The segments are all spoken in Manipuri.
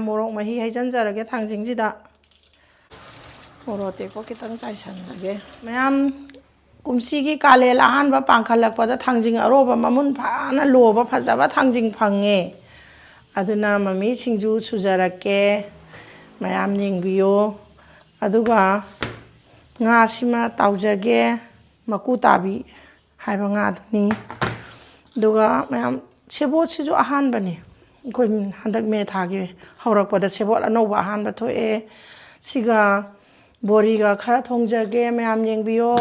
ꯃꯣꯔꯣꯛ ꯃꯍꯤ ꯍꯩꯖꯤꯟꯖꯔꯒꯦ ꯊꯥꯡꯖꯤꯡꯁꯤꯗ ꯃꯣꯔꯣꯛ ꯑꯇꯦꯛꯄ ꯈꯤꯇꯪ ꯆꯥꯏꯁꯤꯜꯂꯒꯦ ꯃꯌꯥꯝ ꯀꯨꯝꯁꯤꯒꯤ ꯀꯥꯂꯦꯟ ꯑꯍꯥꯟꯕ ꯄꯥꯡꯈꯠꯂꯛꯄꯗ ꯊꯥꯡꯖꯤꯡ ꯑꯔꯣꯕ ꯃꯃꯨꯟ ꯐꯥꯅ ꯂꯣꯕ ꯐꯖꯕ ꯊꯥꯡꯖꯤꯡ ꯐꯪꯉꯦ ꯑꯗꯨꯅ ꯃꯃꯤ ꯁꯤꯡꯖꯨ ꯁꯨꯖꯔꯛꯀꯦ ꯃꯌꯥꯝ ꯌꯦꯡꯕꯤꯌꯣ ꯑꯗꯨꯒ ꯉꯥꯁꯤꯃ ꯇꯥꯎꯖꯒꯦ ꯃꯀꯨ ꯇꯥꯕꯤ ꯍꯥꯏꯕ ꯉꯥꯗꯨꯅꯤ ꯑꯗꯨꯒ ꯃꯌꯥꯝ ꯁꯦꯕꯣꯠꯁꯤꯁꯨ ꯑꯍꯥꯟꯕꯅꯤ ꯑꯩꯈꯣꯏ ꯍꯟꯗꯛ ꯃꯦ ꯊꯥꯒꯤ ꯍꯧꯔꯛꯄꯗ ꯁꯦꯕꯣꯠ ꯑꯅꯧꯕ ꯑꯍꯥꯟꯕ ꯊꯣꯛꯑꯦ ꯁꯤꯒ ꯕꯣꯔꯤꯒ ꯈꯔ ꯊꯣꯡꯖꯒꯦ ꯃꯌꯥꯝ ꯌꯦꯡꯕꯤꯌꯣ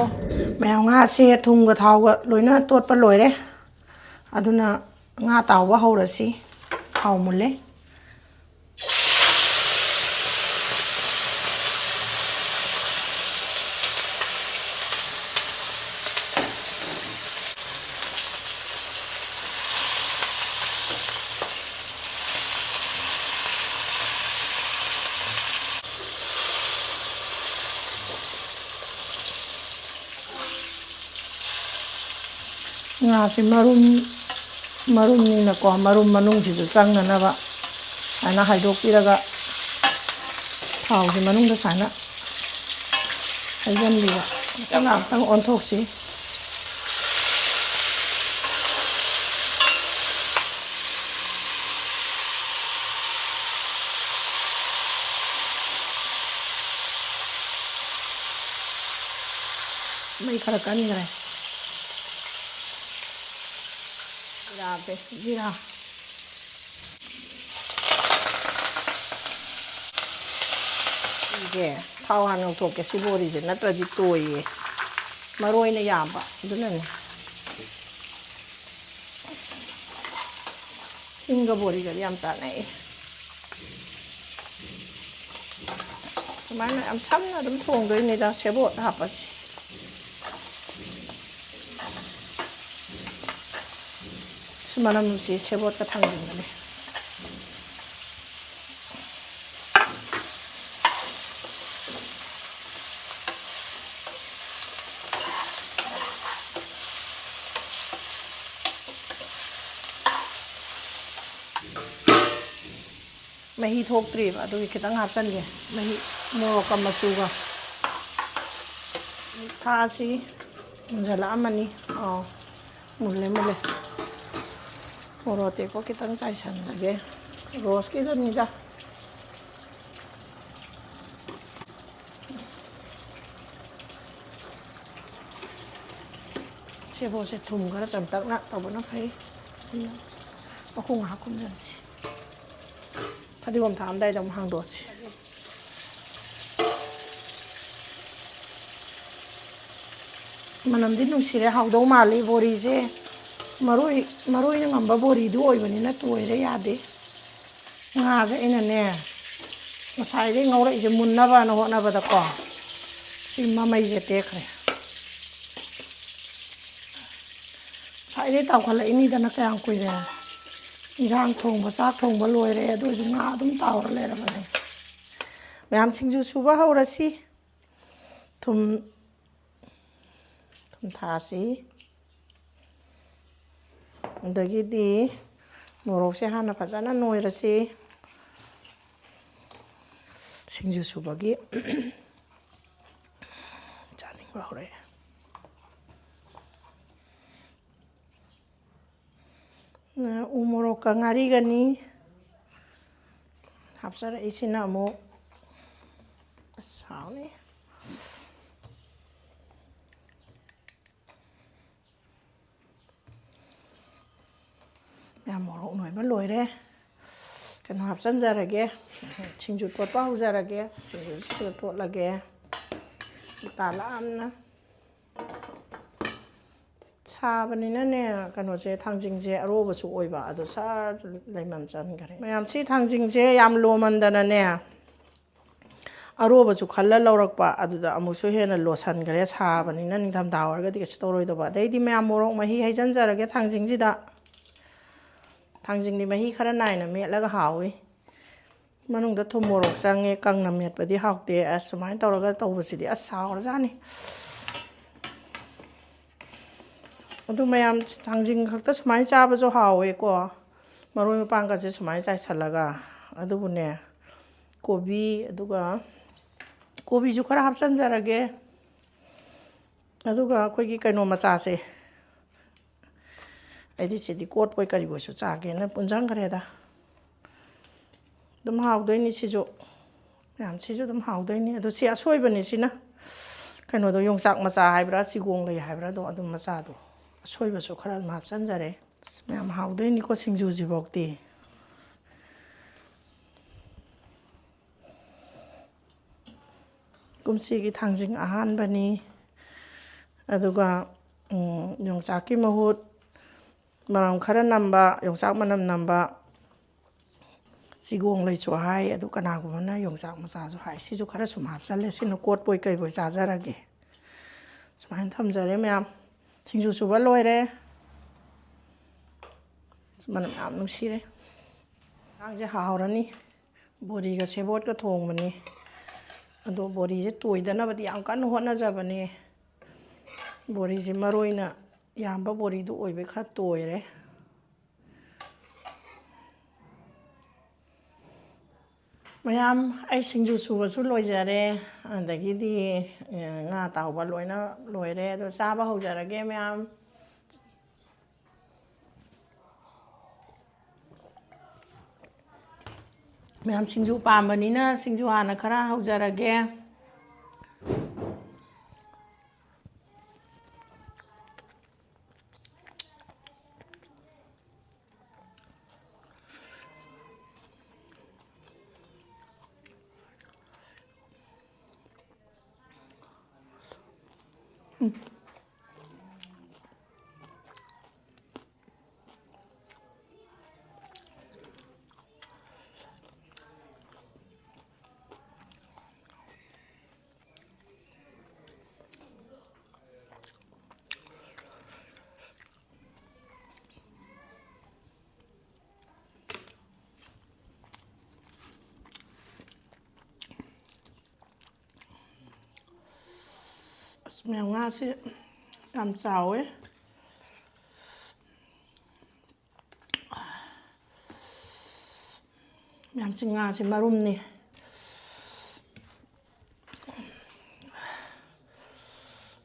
ꯃꯌꯥꯝ ꯉꯥꯁꯦ ꯊꯨꯝꯒ ꯊꯥꯎꯒ ꯂꯣꯏꯅ ꯇꯣꯠꯄ ꯂꯣꯏꯔꯦ ꯑꯗꯨꯅ ꯉꯥ ꯇꯥꯎꯕ ꯍꯧꯔꯁꯤ ꯊꯥꯎ ꯃꯨꯜꯂꯦ ꯉꯥꯁꯤ ꯃꯔꯨꯝꯅꯤꯅꯀꯣ ꯃꯔꯨꯝ ꯃꯅꯨꯡꯁꯤꯁꯨ ꯆꯪꯅꯅꯕ ꯁꯨꯃꯥꯏꯅ ꯍꯥꯏꯗꯣꯛꯄꯤꯔꯒ ꯊꯥꯎꯁꯤ ꯃꯅꯨꯡꯗ ꯁꯨꯃꯥꯏꯅ ꯍꯩꯖꯤꯟꯕꯤꯕ ꯉꯥꯛꯇꯪ ꯑꯣꯟꯊꯣꯛꯁꯤ ꯃꯩ ꯈꯔ ꯀꯟꯈ꯭ꯔꯦ ꯖꯤꯔꯥ ꯁꯤꯁꯦ ꯊꯥꯎ ꯍꯥꯟꯅ ꯉꯧꯊꯣꯛꯀꯦ ꯁꯤ ꯕꯣꯔꯤꯁꯦ ꯅꯠꯇ꯭ꯔꯗꯤ ꯇꯣꯏꯌꯦ ꯃꯔꯣꯏꯅ ꯌꯥꯝꯕ ꯑꯗꯨꯅꯅꯦ ꯍꯤꯡꯒ ꯕꯣꯔꯤꯒꯗꯤ ꯌꯥꯝ ꯆꯥꯅꯩ ꯁꯨꯃꯥꯏꯅ ꯌꯥꯝ ꯁꯝꯅ ꯑꯗꯨꯝ ꯊꯣꯡꯗꯣꯏꯅꯤꯗ ꯁꯦꯕꯣꯠ ꯍꯥꯞꯄꯁꯤ ꯁꯤ ꯃꯅꯝꯁꯤ ꯁꯦꯕꯣꯠꯀ ꯊꯥꯡꯖꯤꯡꯒꯅꯤ ꯃꯍꯤ ꯊꯣꯛꯇ꯭ꯔꯤꯕ ꯑꯗꯨꯒꯤ ꯈꯤꯇꯪ ꯍꯥꯞꯆꯟꯒꯦ ꯃꯍꯤ ꯃꯣꯔꯣꯛꯀ ꯃꯆꯨꯒ ꯊꯥꯁꯤ ꯃꯨꯟꯖꯜꯂꯛꯑꯝꯃꯅꯤ ꯃꯨꯜꯂꯦ ꯃꯣꯔꯣꯛ ꯑꯇꯦꯛꯄ ꯈꯤꯇꯪ ꯆꯥꯏꯁꯤꯜꯂꯒꯦ ꯔꯣꯁꯀꯤꯗꯨꯅꯤꯗ ꯁꯦꯕꯣꯠꯁꯦ ꯊꯨꯝ ꯈꯔ ꯆꯝꯇꯛꯅ ꯇꯧꯕꯅ ꯐꯩ ꯃꯈꯨ ꯉꯥꯏꯍꯥꯛ ꯈꯨꯝꯖꯤꯟꯁꯤ ꯐꯗꯤꯒꯣꯝ ꯊꯥꯛꯑꯝꯗꯥꯏꯗ ꯑꯃꯨꯛ ꯍꯥꯡꯗꯣꯛꯑꯁꯤ ꯃꯅꯝꯗꯤ ꯅꯨꯡꯁꯤꯔꯦ ꯍꯥꯎꯗꯧ ꯃꯥꯜꯂꯤ ꯕꯣꯔꯤꯁꯦ ꯃꯔꯣꯏꯅ ꯉꯝꯕ ꯕꯣꯔꯤꯗꯨ ꯑꯣꯏꯕꯅꯤꯅ ꯇꯣꯏꯔꯦ ꯌꯥꯗꯦ ꯉꯥꯁꯦ ꯑꯩꯅꯅꯦ ꯉꯁꯥꯏꯗꯩ ꯉꯧꯔꯛꯏꯁꯦ ꯃꯨꯟꯅꯕꯅ ꯍꯣꯠꯅꯕꯗꯀꯣ ꯁꯤ ꯃꯃꯩꯁꯦ ꯇꯦꯛꯈ꯭ꯔꯦ ꯉꯁꯥꯏꯗꯩ ꯇꯥꯎꯈꯠꯂꯛꯏꯅꯤꯗꯅ ꯀꯌꯥꯝ ꯀꯨꯏꯔꯦ ꯏꯟꯁꯥꯡ ꯊꯣꯡꯕ ꯆꯥꯛ ꯊꯣꯡꯕ ꯂꯣꯏꯔꯦ ꯑꯗꯨ ꯑꯣꯏꯁꯨ ꯉꯥ ꯑꯗꯨꯝ ꯇꯥꯎꯔ ꯂꯩꯔꯕꯅꯦ ꯃꯌꯥꯝ ꯁꯤꯡꯖꯨ ꯁꯨꯕ ꯍꯧꯔꯁꯤ ꯊꯨꯝ ꯊꯥꯁꯤ ꯑꯗꯒꯤꯗꯤ ꯃꯣꯔꯣꯛꯁꯦ ꯍꯥꯟꯅ ꯐꯖꯅ ꯅꯣꯏꯔꯁꯤ ꯁꯤꯡꯖꯨ ꯁꯨꯕꯒꯤ ꯆꯥꯅꯤꯡꯕ ꯍꯧꯔꯛꯑꯦ ꯎ ꯃꯣꯔꯣꯛꯀ ꯉꯥꯔꯤꯒꯅꯤ ꯍꯥꯞꯆꯔꯛꯏꯁꯤꯅ ꯑꯃꯨꯛ ꯑꯁ ꯍꯥꯎꯅꯤ ꯌꯥꯝ ꯃꯣꯔꯣꯛ ꯅꯣꯏꯕ ꯂꯣꯏꯔꯦ ꯀꯩꯅꯣ ꯍꯥꯞꯆꯤꯟꯖꯔꯒꯦ ꯁꯤꯡꯖꯨ ꯇꯣꯠꯄ ꯍꯧꯖꯔꯒꯦ ꯁꯤꯡꯖꯨꯁꯤꯗ ꯇꯣꯠꯂꯒꯦ ꯇꯥꯜꯂꯛꯑꯝꯅ ꯁꯥꯕꯅꯤꯅꯅꯦ ꯀꯩꯅꯣꯁꯦ ꯊꯥꯡꯖꯤꯡꯁꯦ ꯑꯔꯣꯕꯁꯨ ꯑꯣꯏꯕ ꯑꯗꯣ ꯁꯥꯔ ꯂꯩꯃꯟ ꯆꯟꯈꯔꯦ ꯃꯌꯥꯝ ꯁꯤ ꯊꯥꯡꯖꯤꯡꯁꯦ ꯌꯥꯝ ꯂꯣꯃꯟꯗꯅꯅꯦ ꯑꯔꯣꯕꯁꯨ ꯈꯜꯂ ꯂꯧꯔꯛꯄ ꯑꯗꯨꯗ ꯑꯃꯨꯛꯁꯨ ꯍꯦꯟꯅ ꯂꯣꯠꯁꯤꯟꯈꯔꯦ ꯁꯥꯕꯅꯤꯅ ꯅꯤꯡꯊꯝꯊꯥ ꯑꯣꯏꯔꯒꯗꯤ ꯀꯩꯁꯨ ꯇꯧꯔꯣꯏꯗꯧꯕ ꯑꯗꯩꯗꯤ ꯃꯌꯥꯝ ꯃꯣꯔꯣꯛ ꯃꯍꯤ ꯍꯩꯖꯤꯟꯖꯔꯒꯦ ꯊꯥꯡꯖꯤꯡꯁꯤꯗ ꯊꯥꯡꯖꯤꯡꯗꯤ ꯃꯍꯤ ꯈꯔ ꯅꯥꯏꯅ ꯃꯦꯠꯂꯒ ꯍꯥꯎꯏ ꯃꯅꯨꯡꯗ ꯊꯨꯝ ꯃꯣꯔꯣꯛ ꯆꯪꯉꯦ ꯀꯪꯅ ꯃꯦꯠꯄꯗꯤ ꯍꯥꯎꯇꯦ ꯑꯁ ꯁꯨꯃꯥꯏꯅ ꯇꯧꯔꯒ ꯇꯧꯕꯁꯤꯗꯤ ꯑꯁ ꯍꯥꯎꯔꯖꯥꯠꯅꯤ ꯑꯗꯨ ꯃꯌꯥꯝ ꯊꯥꯡꯖꯤꯡ ꯈꯛꯇ ꯁꯨꯃꯥꯏꯅ ꯆꯥꯕꯁꯨ ꯍꯥꯎꯋꯦꯀꯣ ꯃꯔꯣꯏ ꯃꯄꯥꯡꯒꯁꯦ ꯁꯨꯃꯥꯏꯅ ꯆꯥꯏꯁꯜꯂꯒ ꯑꯗꯨꯕꯨꯅꯦ ꯀꯣꯕꯤ ꯑꯗꯨꯒ ꯀꯣꯕꯤꯁꯨ ꯈꯔ ꯍꯥꯞꯆꯤꯟꯖꯔꯒꯦ ꯑꯗꯨꯒ ꯑꯩꯈꯣꯏꯒꯤ ꯀꯩꯅꯣ ꯃꯆꯥꯁꯦ ꯑꯩꯗꯤ ꯁꯤꯗꯤ ꯀꯣꯠꯄꯣꯏ ꯀꯔꯤꯕꯣꯏꯁꯨ ꯆꯥꯒꯦꯅ ꯄꯨꯟꯁꯤꯟꯈ꯭ꯔꯦꯗ ꯑꯗꯨꯝ ꯍꯥꯎꯗꯣꯏꯅꯤ ꯁꯤꯁꯨ ꯃꯌꯥꯝ ꯁꯤꯁꯨ ꯑꯗꯨꯝ ꯍꯥꯎꯗꯣꯏꯅꯤ ꯑꯗꯣ ꯁꯤ ꯑꯁꯣꯏꯕꯅꯤ ꯁꯤꯅ ꯀꯩꯅꯣꯗꯣ ꯌꯣꯡꯆꯥꯛ ꯃꯆꯥ ꯍꯥꯏꯕ꯭ꯔꯥ ꯆꯤꯒꯣꯡ ꯂꯩ ꯍꯥꯏꯕ꯭ꯔꯥꯗꯣ ꯑꯗꯨꯝ ꯃꯆꯥꯗꯣ ꯑꯁꯣꯏꯕꯁꯨ ꯈꯔ ꯑꯗꯨꯝ ꯍꯥꯞꯆꯤꯟꯖꯔꯦ ꯑꯁ ꯃꯌꯥꯝ ꯍꯥꯎꯗꯣꯏꯅꯤꯀꯣ ꯁꯤꯡꯖꯨꯁꯤꯐꯥꯎꯗꯤ ꯀꯨꯝꯁꯤꯒꯤ ꯊꯥꯡꯖꯤꯡ ꯑꯍꯥꯟꯕꯅꯤ ꯑꯗꯨꯒ ꯌꯣꯡꯆꯥꯛꯀꯤ ꯃꯍꯨꯠ ꯃꯅꯝ ꯈꯔ ꯅꯝꯕ ꯌꯣꯡꯆꯥꯛ ꯃꯅꯝ ꯅꯝꯕ ꯆꯤꯒꯣꯡ ꯂꯩꯁꯨ ꯍꯥꯏ ꯑꯗꯨ ꯀꯅꯥꯒꯨꯝꯕꯅ ꯌꯣꯡꯆꯥꯛ ꯃꯆꯥꯁꯨ ꯍꯥꯏ ꯁꯤꯁꯨ ꯈꯔ ꯁꯨꯝ ꯍꯥꯞꯆꯜꯂꯦ ꯁꯤꯅ ꯀꯣꯠꯄꯣꯏ ꯀꯩꯕꯣꯏ ꯆꯥꯖꯔꯒꯦ ꯁꯨꯃꯥꯏꯅ ꯊꯝꯖꯔꯦ ꯃꯌꯥꯝ ꯁꯤꯡꯖꯨ ꯁꯨꯕ ꯂꯣꯏꯔꯦ ꯃꯅꯝ ꯌꯥꯝ ꯅꯨꯡꯁꯤꯔꯦ ꯌꯦꯟꯁꯥꯡꯁꯦ ꯍꯥꯎꯔꯅꯤ ꯕꯣꯔꯤꯒ ꯁꯦꯕꯣꯠꯀ ꯊꯣꯡꯕꯅꯤ ꯑꯗꯣ ꯕꯣꯔꯤꯁꯦ ꯇꯣꯏꯗꯅꯕꯗꯤ ꯌꯥꯝ ꯀꯟꯅ ꯍꯣꯠꯅꯖꯕꯅꯦ ꯕꯣꯔꯤꯁꯦ ꯃꯔꯣꯏꯅ ꯌꯥꯝꯕ ꯕꯣꯔꯤꯗꯨ ꯑꯣꯏꯕꯩ ꯈꯔ ꯇꯣꯏꯔꯦ ꯃꯌꯥꯝ ꯑꯩ ꯁꯤꯡꯖꯨ ꯁꯨꯕꯁꯨ ꯂꯣꯏꯖꯔꯦ ꯑꯗꯒꯤꯗꯤ ꯉꯥ ꯇꯥꯎꯕ ꯂꯣꯏꯅ ꯂꯣꯏꯔꯦ ꯑꯗꯣ ꯆꯥꯕ ꯍꯧꯖꯔꯒꯦ ꯃꯌꯥꯝ ꯃꯌꯥꯝ ꯁꯤꯡꯖꯨ ꯄꯥꯝꯕꯅꯤꯅ ꯁꯤꯡꯖꯨ ꯍꯥꯟꯅ ꯈꯔ ꯍꯧꯖꯔꯒꯦ ꯑꯁ ꯃꯌꯥꯝ ꯉꯥꯁꯤ ꯌꯥꯝ ꯆꯥꯎꯋꯦ ꯃꯌꯥꯝꯁꯤ ꯉꯥꯁꯤ ꯃꯔꯨꯝꯅꯤ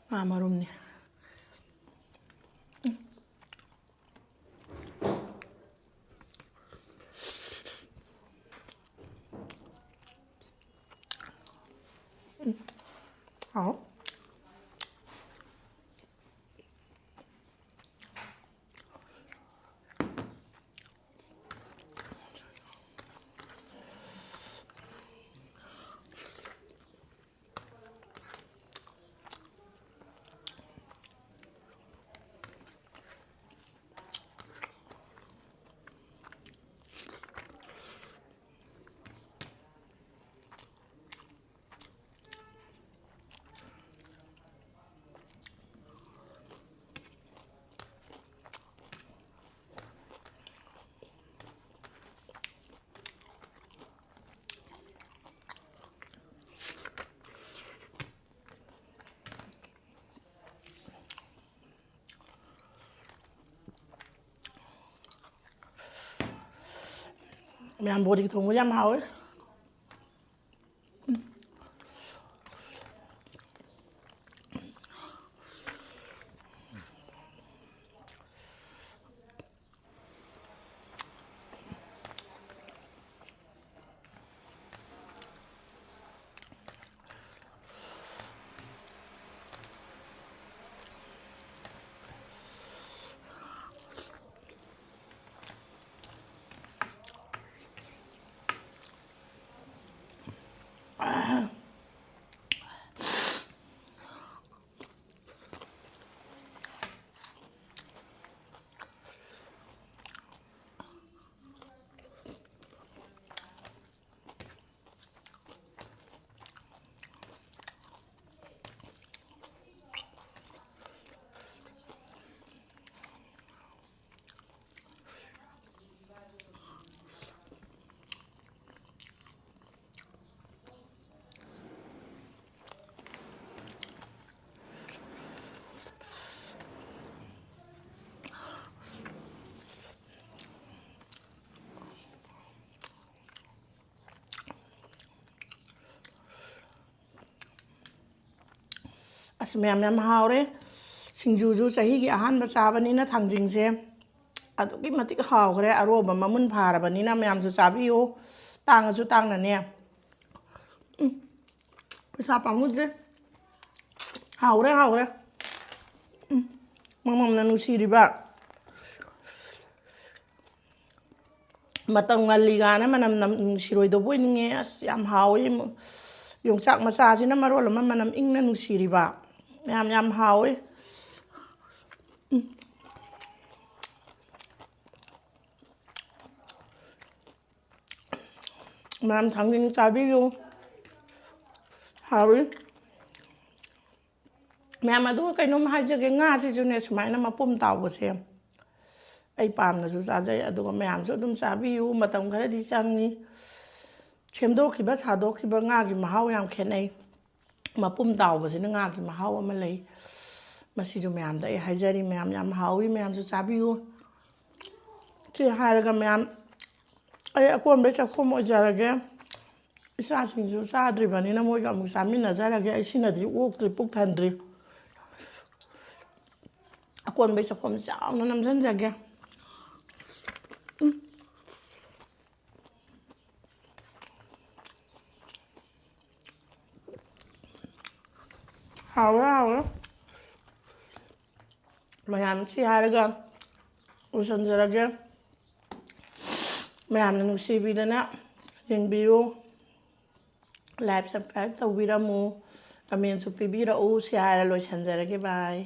ꯉꯥ ꯃꯔꯨꯝꯅꯤ ꯍꯥꯎ ꯃꯌꯥꯝ ꯕꯣꯔꯤ ꯊꯣꯡꯕ ꯌꯥꯝ ꯍꯥꯎꯋꯦ ꯑꯁ ꯃꯌꯥꯝ ꯌꯥꯝ ꯍꯥꯎꯔꯦ ꯁꯤꯡꯖꯨꯁꯨ ꯆꯍꯤꯒꯤ ꯑꯍꯥꯟꯕ ꯆꯥꯕꯅꯤꯅ ꯊꯥꯡꯖꯤꯡꯁꯦ ꯑꯗꯨꯛꯀꯤ ꯃꯇꯤꯛ ꯍꯥꯎꯈ꯭ꯔꯦ ꯑꯔꯣꯕ ꯃꯃꯨꯟ ꯐꯥꯔꯕꯅꯤꯅ ꯃꯌꯥꯝꯁꯨ ꯆꯥꯕꯤꯌꯨ ꯇꯥꯡꯉꯁꯨ ꯇꯥꯡꯅꯅꯦ ꯄꯩꯁꯥ ꯄꯥꯝꯃꯨꯗ꯭ꯔꯦ ꯍꯥꯎꯔꯦ ꯍꯥꯎꯔꯦ ꯃꯃꯝꯅ ꯅꯨꯡꯁꯤꯔꯤꯕ ꯃꯇꯝ ꯉꯜꯂꯤꯒꯥꯅ ꯃꯅꯝ ꯅꯨꯡꯁꯤꯔꯣꯏꯗꯧꯕ ꯑꯣꯏꯅꯤꯡꯉꯦ ꯑꯁ ꯌꯥꯝ ꯍꯥꯎꯋꯦ ꯌꯣꯡꯆꯥꯛ ꯃꯆꯥꯁꯤꯅ ꯃꯔꯣꯜ ꯑꯃ ꯃꯅꯝ ꯏꯪꯅ ꯅꯨꯡꯁꯤꯔꯤꯕ ꯌꯥꯝ ꯍꯥꯎꯋꯦ ꯃꯌꯥꯝ ꯊꯥꯡꯖꯤꯡ ꯆꯥꯕꯤꯌꯨ ꯍꯥꯎꯋꯤ ꯃꯌꯥꯝ ꯑꯗꯨꯒ ꯀꯩꯅꯣꯝ ꯍꯥꯏꯖꯒꯦ ꯉꯥꯁꯤꯁꯨꯅꯦ ꯁꯨꯃꯥꯏꯅ ꯃꯄꯨꯝ ꯇꯥꯎꯕꯁꯦ ꯑꯩ ꯄꯥꯝꯅꯁꯨ ꯆꯥꯖꯩ ꯑꯗꯨꯒ ꯃꯌꯥꯝꯁꯨ ꯑꯗꯨꯝ ꯆꯥꯕꯤꯌꯨ ꯃꯇꯝ ꯈꯔꯗꯤ ꯆꯪꯉꯤ ꯁꯦꯝꯗꯣꯛꯈꯤꯕ ꯁꯥꯗꯣꯛꯈꯤꯕ ꯉꯥꯒꯤ ꯃꯍꯥꯎ ꯌꯥꯝ ꯈꯦꯠꯅꯩ ꯃꯄꯨꯝ ꯇꯥꯎꯕꯁꯤꯅ ꯉꯥꯒꯤ ꯃꯍꯥꯎ ꯑꯃ ꯂꯩ ꯃꯁꯤꯁꯨ ꯃꯌꯥꯝꯗ ꯑꯩ ꯍꯥꯏꯖꯔꯤ ꯃꯌꯥꯝ ꯌꯥꯝ ꯍꯥꯎꯋꯤ ꯃꯌꯥꯝꯁꯨ ꯆꯥꯕꯤꯌꯨ ꯁꯤ ꯍꯥꯏꯔꯒ ꯃꯌꯥꯝ ꯑꯩ ꯑꯀꯣꯟꯕꯩ ꯆꯥꯛꯈꯨꯝ ꯑꯣꯏꯖꯔꯒꯦ ꯏꯆꯥꯁꯤꯡꯁꯨ ꯆꯥꯗ꯭ꯔꯤꯕꯅꯤꯅ ꯃꯣꯏꯒ ꯑꯃꯨꯛ ꯆꯥꯃꯤꯟꯅꯖꯔꯒꯦ ꯑꯩ ꯁꯤꯅꯗꯤ ꯑꯣꯛꯇ꯭ꯔꯤ ꯄꯨꯛ ꯊꯟꯗ꯭ꯔꯤ ꯑꯀꯣꯟꯕꯩ ꯆꯥꯛꯈꯨꯝ ꯆꯥꯎꯅ ꯅꯝꯁꯤꯟꯖꯒꯦ ꯍꯥꯎꯔꯦ ꯍꯥꯎꯔꯦ ꯃꯌꯥꯝ ꯁꯤ ꯍꯥꯏꯔꯒ ꯂꯣꯏꯁꯤꯟꯖꯔꯒꯦ ꯃꯌꯥꯝꯅ ꯅꯨꯡꯁꯤꯕꯤꯗꯅ ꯌꯦꯡꯕꯤꯌꯨ ꯂꯥꯏꯛ ꯁꯕꯁꯀ꯭ꯔꯥꯏꯕ ꯇꯧꯕꯤꯔꯝꯃꯨ ꯀꯃꯦꯟꯁꯨ ꯄꯤꯕꯤꯔꯛꯎ ꯁꯤ ꯍꯥꯏꯔ ꯂꯣꯏꯁꯤꯟꯖꯔꯒꯦ ꯕꯥꯏ